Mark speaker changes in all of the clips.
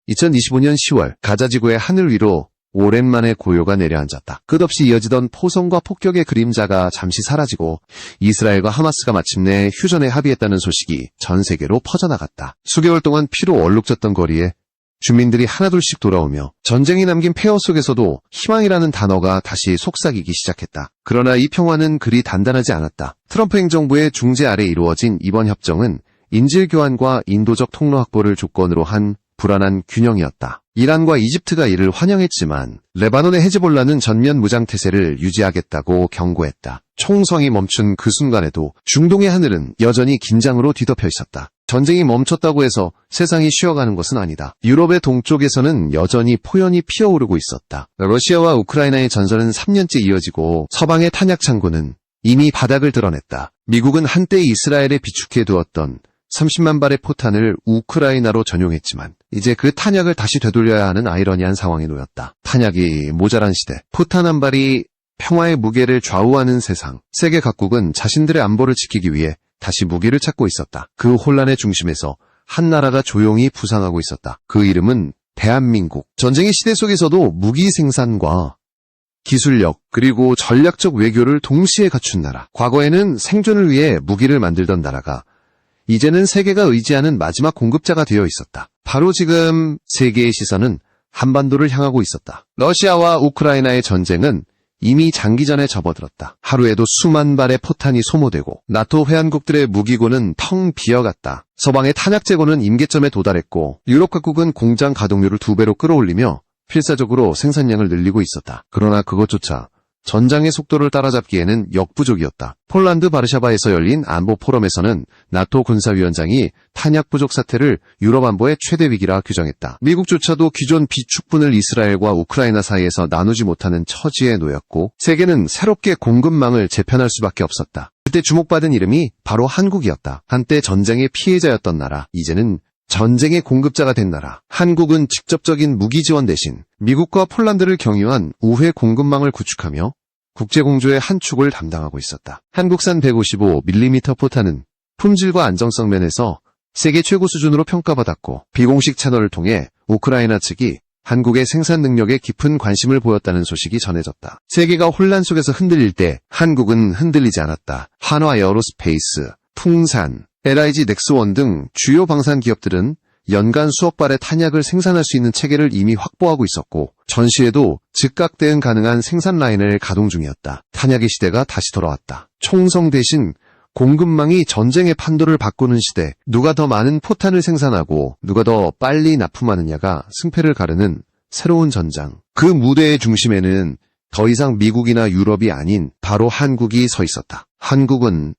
Speaker 1: 2025년 10월 가자 지구의 하늘 위로 오랜만에 고요가 내려앉았다. 끝없이 이어지던 포성과 폭격의 그림자가 잠시 사라지고 이스라엘과 하마스가 마침내 휴전에 합의했다는 소식이 전 세계로 퍼져나갔다. 수개월 동안 피로 얼룩졌던 거리에 주민들이 하나둘씩 돌아오며 전쟁이 남긴 폐허 속에서도 희망이라는 단어가 다시 속삭이기 시작했다. 그러나 이 평화는 그리 단단하지 않았다. 트럼프 행정부의 중재 아래 이루어진 이번 협정은 인질 교환과 인도적 통로 확보를 조건으로 한 불안한 균형이었다. 이란과 이집트가 이를 환영했지만 레바논의 헤즈볼라는 전면 무장태세를 유지하겠다고 경고했다. 총성이 멈춘 그 순간에도 중동의 하늘은 여전히 긴장으로 뒤덮여 있었다. 전쟁이 멈췄다고 해서 세상이 쉬어가는 것은 아니다. 유럽의 동쪽에서는 여전히 포연이 피어오르고 있었다. 러시아와 우크라이나의 전선은 3년째 이어지고 서방의 탄약 창고는 이미 바닥을 드러냈다. 미국은 한때 이스라엘에 비축해두었던 30만 발의 포탄을 우크라이나로 전용했지만 이제 그 탄약을 다시 되돌려야 하는 아이러니한 상황에 놓였다. 탄약이 모자란 시대, 포탄 한 발이 평화의 무게를 좌우하는 세상, 세계 각국은 자신들의 안보를 지키기 위해 다시 무기를 찾고 있었다. 그 혼란의 중심에서 한 나라가 조용히 부상하고 있었다. 그 이름은 대한민국. 전쟁의 시대 속에서도 무기 생산과 기술력 그리고 전략적 외교를 동시에 갖춘 나라. 과거에는 생존을 위해 무기를 만들던 나라가 이제는 세계가 의지하는 마지막 공급자가 되어 있었다. 바로 지금 세계의 시선은 한반도를 향하고 있었다. 러시아와 우크라이나의 전쟁은 이미 장기전에 접어들었다. 하루에도 수만 발의 포탄이 소모되고 나토 회원국들의 무기고는 텅 비어갔다. 서방의 탄약 재고는 임계점에 도달했고 유럽 각국은 공장 가동률을 2배로 끌어올리며 필사적으로 생산량을 늘리고 있었다. 그러나 그것조차 전장의 속도를 따라잡기에는 역부족이었다. 폴란드 바르샤바에서 열린 안보 포럼에서는 나토 군사위원장이 탄약 부족 사태를 유럽 안보의 최대 위기라 규정했다. 미국조차도 기존 비축분을 이스라엘과 우크라이나 사이에서 나누지 못하는 처지에 놓였고 세계는 새롭게 공급망을 재편할 수밖에 없었다. 그때 주목받은 이름이 바로 한국이었다. 한때 전쟁의 피해자였던 나라, 이제는 전쟁의 공급자가 된 나라. 한국은 직접적인 무기 지원 대신 미국과 폴란드를 경유한 우회 공급망을 구축하며 국제공조의 한 축을 담당하고 있었다. 한국산 155mm 포탄은 품질과 안정성 면에서 세계 최고 수준으로 평가받았고 비공식 채널을 통해 우크라이나 측이 한국의 생산 능력에 깊은 관심을 보였다는 소식이 전해졌다. 세계가 혼란 속에서 흔들릴 때 한국은 흔들리지 않았다. 한화 에어로스페이스, 풍산, LIG 넥스원 등 주요 방산 기업들은 연간 수억 발의 탄약을 생산할 수 있는 체계를 이미 확보하고 있었고 전시에도 즉각 대응 가능한 생산 라인을 가동 중이었다. 탄약의 시대가 다시 돌아왔다. 총성 대신 공급망이 전쟁의 판도를 바꾸는 시대, 누가 더 많은 포탄을 생산하고 누가 더 빨리 납품하느냐가 승패를 가르는 새로운 전장. 그 무대의 중심에는 더 이상 미국이나 유럽이 아닌 바로 한국이 서 있었다. 한국은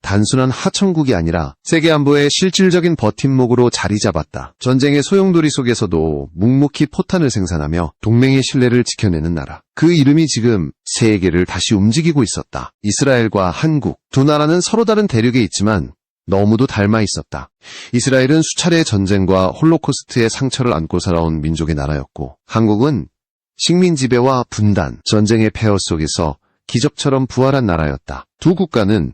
Speaker 1: 단순한 하청국이 아니라 세계 안보의 실질적인 버팀목으로 자리 잡았다. 전쟁의 소용돌이 속에서도 묵묵히 포탄을 생산하며 동맹의 신뢰를 지켜내는 나라. 그 이름이 지금 세계를 다시 움직이고 있었다. 이스라엘과 한국, 두 나라는 서로 다른 대륙에 있지만 너무도 닮아 있었다. 이스라엘은 수차례의 전쟁과 홀로코스트의 상처를 안고 살아온 민족의 나라였고 한국은 식민 지배와 분단, 전쟁의 폐허 속에서 기적처럼 부활한 나라였다. 두 국가는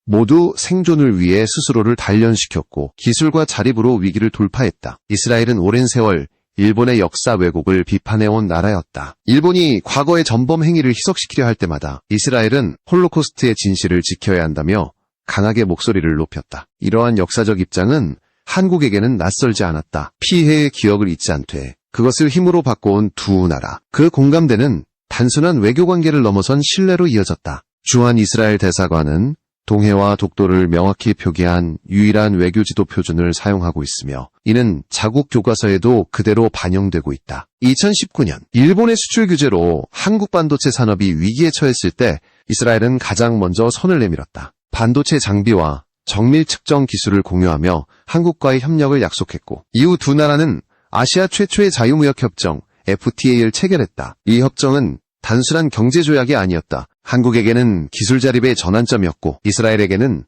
Speaker 1: 모두 생존을 위해 스스로를 단련시켰고 기술과 자립으로 위기를 돌파했다. 이스라엘은 오랜 세월 일본의 역사 왜곡을 비판해온 나라였다. 일본이 과거의 전범 행위를 희석시키려 할 때마다 이스라엘은 홀로코스트의 진실을 지켜야 한다며 강하게 목소리를 높였다. 이러한 역사적 입장은 한국에게는 낯설지 않았다. 피해의 기억을 잊지 않되 그것을 힘으로 바꿔온 두 나라. 그 공감대는 단순한 외교관계를 넘어선 신뢰로 이어졌다. 주한 이스라엘 대사관은 동해와 독도를 명확히 표기한 유일한 외교지도 표준을 사용하고 있으며 이는 자국 교과서에도 그대로 반영되고 있다. 2019년 일본의 수출 규제로 한국 반도체 산업이 위기에 처했을 때 이스라엘은 가장 먼저 손을 내밀었다. 반도체 장비와 정밀 측정 기술을 공유하며 한국과의 협력을 약속했고 이후 두 나라는 아시아 최초의 자유무역협정 FTA를 체결했다. 이 협정은 단순한 경제조약이 아니었다. 한국에게는 기술 자립의 전환점이었고 이스라엘에게는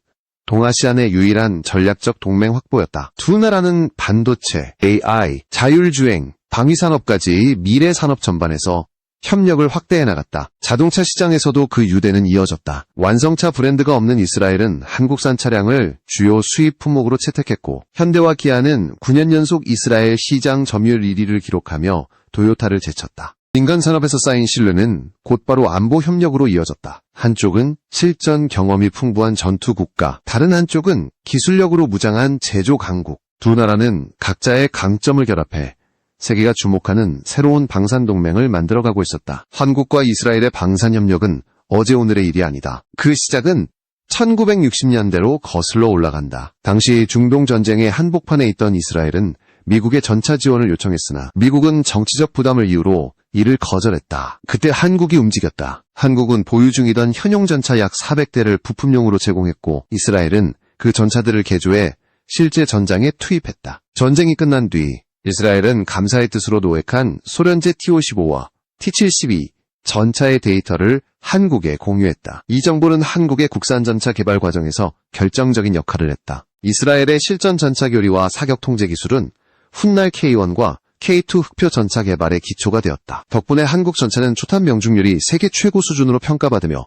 Speaker 1: 동아시아 내 유일한 전략적 동맹 확보였다. 두 나라는 반도체, AI, 자율주행, 방위산업까지 미래 산업 전반에서 협력을 확대해 나갔다. 자동차 시장에서도 그 유대는 이어졌다. 완성차 브랜드가 없는 이스라엘은 한국산 차량을 주요 수입 품목으로 채택했고, 현대와 기아는 9년 연속 이스라엘 시장 점유율 1위를 기록하며 도요타를 제쳤다. 민간 산업에서 쌓인 신뢰는 곧바로 안보 협력으로 이어졌다. 한쪽은 실전 경험이 풍부한 전투 국가, 다른 한쪽은 기술력으로 무장한 제조 강국. 두 나라는 각자의 강점을 결합해 세계가 주목하는 새로운 방산동맹을 만들어가고 있었다. 한국과 이스라엘의 방산협력은 어제 오늘의 일이 아니다. 그 시작은 1960년대로 거슬러 올라간다. 당시 중동전쟁의 한복판에 있던 이스라엘은 미국의 전차 지원을 요청했으나 미국은 정치적 부담을 이유로 이를 거절했다. 그때 한국이 움직였다. 한국은 보유 중이던 현용 전차 약 400대를 부품용으로 제공했고, 이스라엘은 그 전차들을 개조해 실제 전장에 투입했다. 전쟁이 끝난 뒤 이스라엘은 감사의 뜻으로 노획한 소련제 T-55와 T-72 전차의 데이터를 한국에 공유했다. 이 정보는 한국의 국산 전차 개발 과정에서 결정적인 역할을 했다. 이스라엘의 실전 전차 교리와 사격 통제 기술은 훗날 K1과 K2 흑표 전차 개발의 기초가 되었다. 덕분에 한국 전차는 초탄 명중률이 세계 최고 수준으로 평가받으며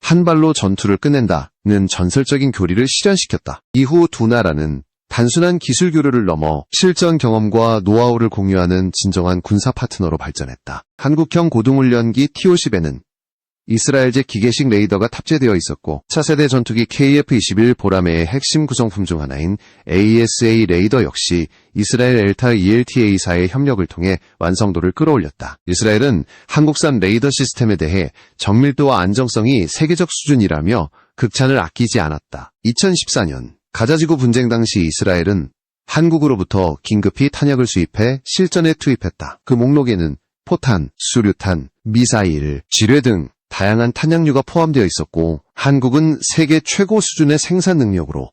Speaker 1: 한 발로 전투를 끝낸다는 전설적인 교리를 실현시켰다. 이후 두 나라는 단순한 기술 교류를 넘어 실전 경험과 노하우를 공유하는 진정한 군사 파트너로 발전했다. 한국형 고등훈련기 T-50에는 이스라엘제 기계식 레이더가 탑재되어 있었고, 차세대 전투기 KF-21 보라매의 핵심 구성품 중 하나인 AESA 레이더 역시 이스라엘 엘타 ELTA사의 협력을 통해 완성도를 끌어올렸다. 이스라엘은 한국산 레이더 시스템에 대해 정밀도와 안정성이 세계적 수준이라며 극찬을 아끼지 않았다. 2014년 가자지구 분쟁 당시 이스라엘은 한국으로부터 긴급히 탄약을 수입해 실전에 투입했다. 그 목록에는 포탄, 수류탄, 미사일, 지뢰 등 다양한 탄약류가 포함되어 있었고, 한국은 세계 최고 수준의 생산 능력으로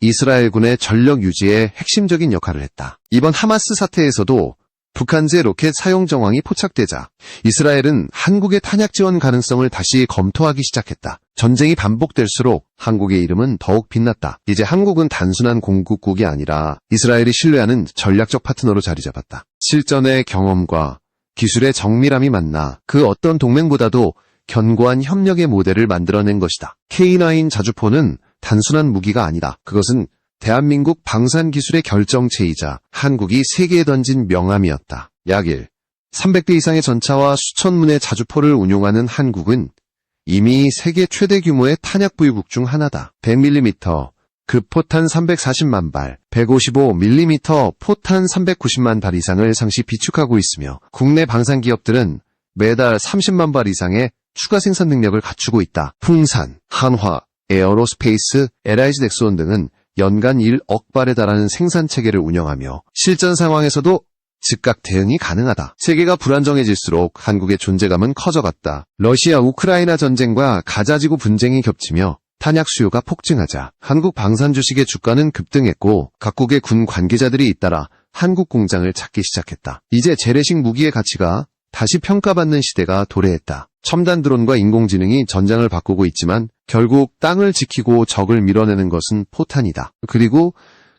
Speaker 1: 이스라엘군의 전력 유지에 핵심적인 역할을 했다. 이번 하마스 사태에서도 북한제 로켓 사용 정황이 포착되자 이스라엘은 한국의 탄약 지원 가능성을 다시 검토하기 시작했다. 전쟁이 반복될수록 한국의 이름은 더욱 빛났다. 이제 한국은 단순한 공급국이 아니라 이스라엘이 신뢰하는 전략적 파트너로 자리 잡았다. 실전의 경험과 기술의 정밀함이 만나 그 어떤 동맹보다도 견고한 협력의 모델을 만들어낸 것이다. K9 자주포는 단순한 무기가 아니다. 그것은 대한민국 방산기술의 결정체이자 한국이 세계에 던진 명함이었다. 약 300대 이상의 전차와 수천 문의 자주포를 운용하는 한국은 이미 세계 최대 규모의 탄약 보유국 중 하나다. 100mm 급포탄 340만 발, 155mm 포탄 390만 발 이상을 상시 비축하고 있으며, 국내 방산기업들은 매달 30만 발 이상의 추가 생산 능력을 갖추고 있다. 풍산, 한화, 에어로스페이스, LIG 넥스온 등은 연간 1억 발에 달하는 생산 체계를 운영하며 실전 상황에서도 즉각 대응이 가능하다. 세계가 불안정해질수록 한국의 존재감은 커져갔다. 러시아 우크라이나 전쟁과 가자지구 분쟁이 겹치며 탄약 수요가 폭증하자 한국 방산 주식의 주가는 급등했고, 각국의 군 관계자들이 잇따라 한국 공장을 찾기 시작했다. 이제 재래식 무기의 가치가 다시 평가받는 시대가 도래했다. 첨단 드론과 인공지능이 전장을 바꾸고 있지만 결국 땅을 지키고 적을 밀어내는 것은 포탄이다. 그리고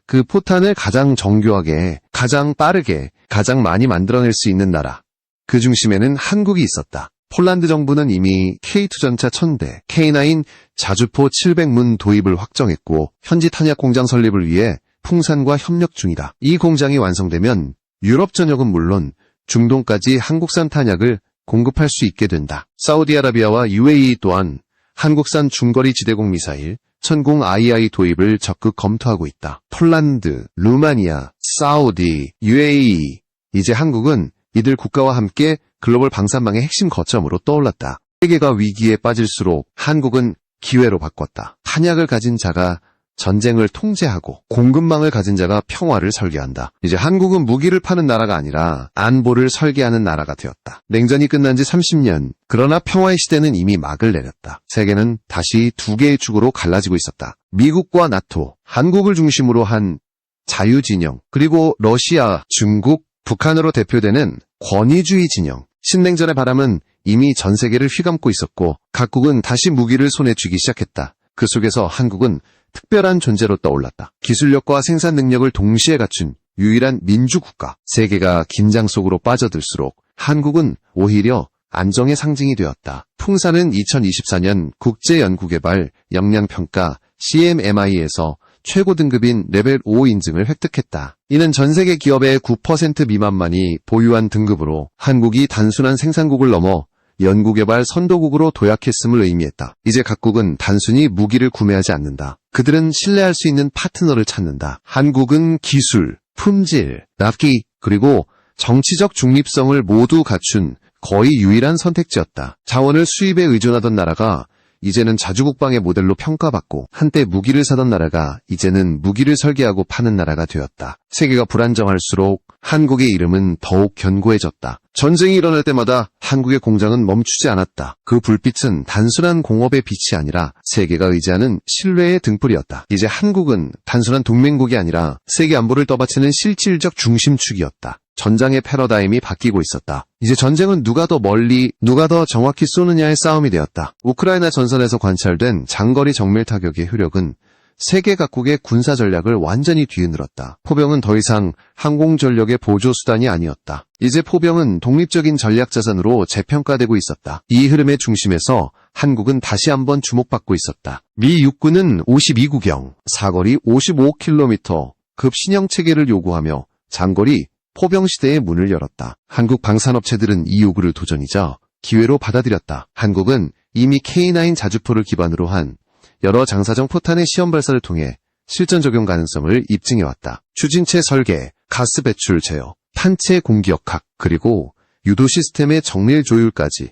Speaker 1: 그 포탄을 가장 정교하게, 가장 빠르게, 가장 많이 만들어낼 수 있는 나라, 그 중심에는 한국이 있었다. 폴란드 정부는 이미 K2 전차 1000대, K9 자주포 700문 도입을 확정했고, 현지 탄약 공장 설립을 위해 풍산과 협력 중이다. 이 공장이 완성되면 유럽 전역은 물론 중동까지 한국산 탄약을 공급할 수 있게 된다. 사우디아라비아와 UAE 또한 한국산 중거리 지대공 미사일 천공 II 도입을 적극 검토하고 있다. 폴란드, 루마니아, 사우디, UAE, 이제 한국은 이들 국가와 함께 글로벌 방산망의 핵심 거점으로 떠올랐다. 세계가 위기에 빠질수록 한국은 기회로 바꿨다. 탄약을 가진 자가 전쟁을 통제하고 공급망을 가진 자가 평화를 설계한다. 이제 한국은 무기를 파는 나라가 아니라 안보를 설계하는 나라가 되었다. 냉전이 끝난 지 30년, 그러나 평화의 시대는 이미 막을 내렸다. 세계는 다시 두 개의 축으로 갈라지고 있었다. 미국과 나토, 한국을 중심으로 한 자유진영, 그리고 러시아, 중국, 북한으로 대표되는 권위주의 진영. 신냉전의 바람은 이미 전 세계를 휘감고 있었고 각국은 다시 무기를 손에 쥐기 시작했다. 그 속에서 한국은 특별한 존재로 떠올랐다. 기술력과 생산 능력을 동시에 갖춘 유일한 민주국가. 세계가 긴장 속으로 빠져들수록 한국은 오히려 안정의 상징이 되었다. 풍사는 2024년 국제연구개발 역량평가 CMMI에서 최고 등급인 레벨 5 인증을 획득했다. 이는 전 세계 기업의 9% 미만만이 보유한 등급으로 한국이 단순한 생산국을 넘어 연구개발 선도국으로 도약했음을 의미했다. 이제 각국은 단순히 무기를 구매하지 않는다. 그들은 신뢰할 수 있는 파트너를 찾는다. 한국은 기술, 품질, 납기, 그리고 정치적 중립성을 모두 갖춘 거의 유일한 선택지였다. 자원을 수입에 의존하던 나라가 이제는 자주국방의 모델로 평가받고, 한때 무기를 사던 나라가 이제는 무기를 설계하고 파는 나라가 되었다. 세계가 불안정할수록 한국의 이름은 더욱 견고해졌다. 전쟁이 일어날 때마다 한국의 공장은 멈추지 않았다. 그 불빛은 단순한 공업의 빛이 아니라 세계가 의지하는 신뢰의 등불이었다. 이제 한국은 단순한 동맹국이 아니라 세계 안보를 떠받치는 실질적 중심축이었다. 전장의 패러다임이 바뀌고 있었다. 이제 전쟁은 누가 더 멀리, 누가 더 정확히 쏘느냐의 싸움이 되었다. 우크라이나 전선에서 관찰된 장거리 정밀 타격의 효력은 세계 각국의 군사 전략을 완전히 뒤흔들었다. 포병은 더 이상 항공전력의 보조수단이 아니었다. 이제 포병은 독립적인 전략자산으로 재평가되고 있었다. 이 흐름의 중심에서 한국은 다시 한번 주목받고 있었다. 미 육군은 52구경, 사거리 55km 급 신형 체계를 요구하며 장거리 포병 시대의 문을 열었다. 한국 방산업체들은 이 요구를 도전이자 기회로 받아들였다. 한국은 이미 K9 자주포를 기반으로 한 여러 장사정 포탄의 시험 발사를 통해 실전 적용 가능성을 입증해왔다. 추진체 설계, 가스 배출 제어, 탄체 공기역학, 그리고 유도 시스템의 정밀 조율까지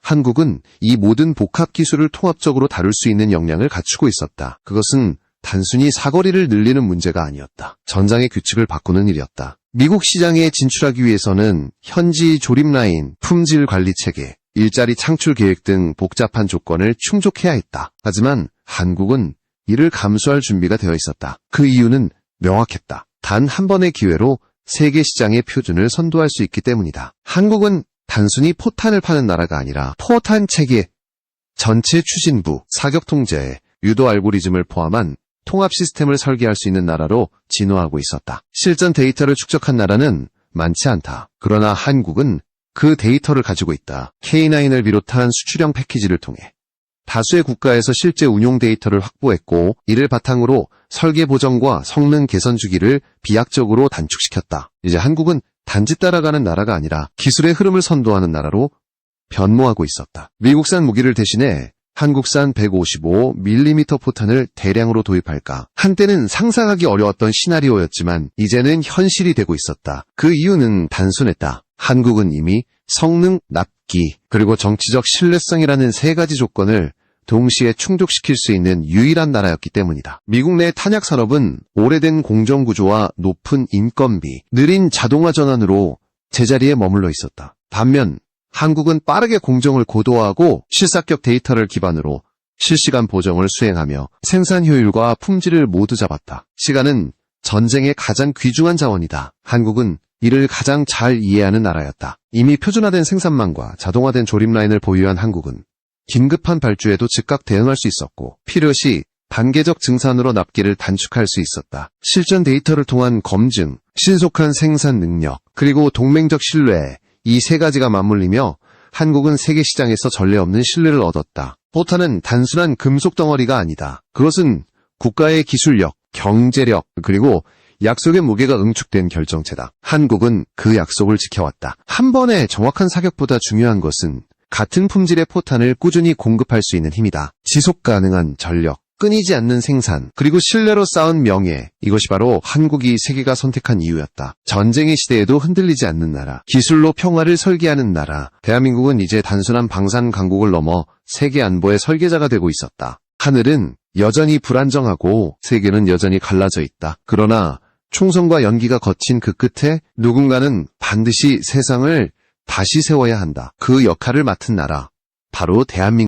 Speaker 1: 한국은 이 모든 복합 기술을 통합적으로 다룰 수 있는 역량을 갖추고 있었다. 그것은 단순히 사거리를 늘리는 문제가 아니었다. 전장의 규칙을 바꾸는 일이었다. 미국 시장에 진출하기 위해서는 현지 조립 라인, 품질 관리 체계, 일자리 창출 계획 등 복잡한 조건을 충족해야 했다. 하지만 한국은 이를 감수할 준비가 되어 있었다. 그 이유는 명확했다. 단 한 번의 기회로 세계 시장의 표준을 선도할 수 있기 때문이다. 한국은 단순히 포탄을 파는 나라가 아니라 포탄 체계, 전체 추진부, 사격 통제, 유도 알고리즘을 포함한 통합 시스템을 설계할 수 있는 나라로 진화하고 있었다. 실전 데이터를 축적한 나라는 많지 않다. 그러나 한국은 그 데이터를 가지고 있다. K9을 비롯한 수출형 패키지를 통해 다수의 국가에서 실제 운용 데이터를 확보했고, 이를 바탕으로 설계 보정과 성능 개선 주기를 비약적으로 단축시켰다. 이제 한국은 단지 따라가는 나라가 아니라 기술의 흐름을 선도하는 나라로 변모하고 있었다. 미국산 무기를 대신해 한국산 155mm 포탄을 대량으로 도입할까? 한때는 상상하기 어려웠던 시나리오였지만 이제는 현실이 되고 있었다. 그 이유는 단순했다. 한국은 이미 성능, 납기, 그리고 정치적 신뢰성이라는 세 가지 조건을 동시에 충족시킬 수 있는 유일한 나라였기 때문이다. 미국 내 탄약 산업은 오래된 공정구조와 높은 인건비, 느린 자동화 전환으로 제자리에 머물러 있었다. 반면 한국은 빠르게 공정을 고도화하고 실사격 데이터를 기반으로 실시간 보정을 수행하며 생산 효율과 품질을 모두 잡았다. 시간은 전쟁의 가장 귀중한 자원이다. 한국은 이를 가장 잘 이해하는 나라였다. 이미 표준화된 생산망과 자동화된 조립 라인을 보유한 한국은 긴급한 발주에도 즉각 대응할 수 있었고, 필요시 단계적 증산으로 납기를 단축할 수 있었다. 실전 데이터를 통한 검증, 신속한 생산 능력, 그리고 동맹적 신뢰, 이 세 가지가 맞물리며 한국은 세계 시장에서 전례 없는 신뢰를 얻었다. 포탄은 단순한 금속 덩어리가 아니다. 그것은 국가의 기술력, 경제력, 그리고 약속의 무게가 응축된 결정체다. 한국은 그 약속을 지켜왔다. 한 번의 정확한 사격보다 중요한 것은 같은 품질의 포탄을 꾸준히 공급할 수 있는 힘이다. 지속 가능한 전력, 끊이지 않는 생산, 그리고 신뢰로 쌓은 명예, 이것이 바로 한국이 세계가 선택한 이유였다. 전쟁의 시대에도 흔들리지 않는 나라, 기술로 평화를 설계하는 나라. 대한민국은 이제 단순한 방산 강국을 넘어 세계 안보의 설계자가 되고 있었다. 하늘은 여전히 불안정하고 세계는 여전히 갈라져 있다. 그러나 총선과 연기가 거친 그 끝에 누군가는 반드시 세상을 다시 세워야 한다. 그 역할을 맡은 나라, 바로 대한민국.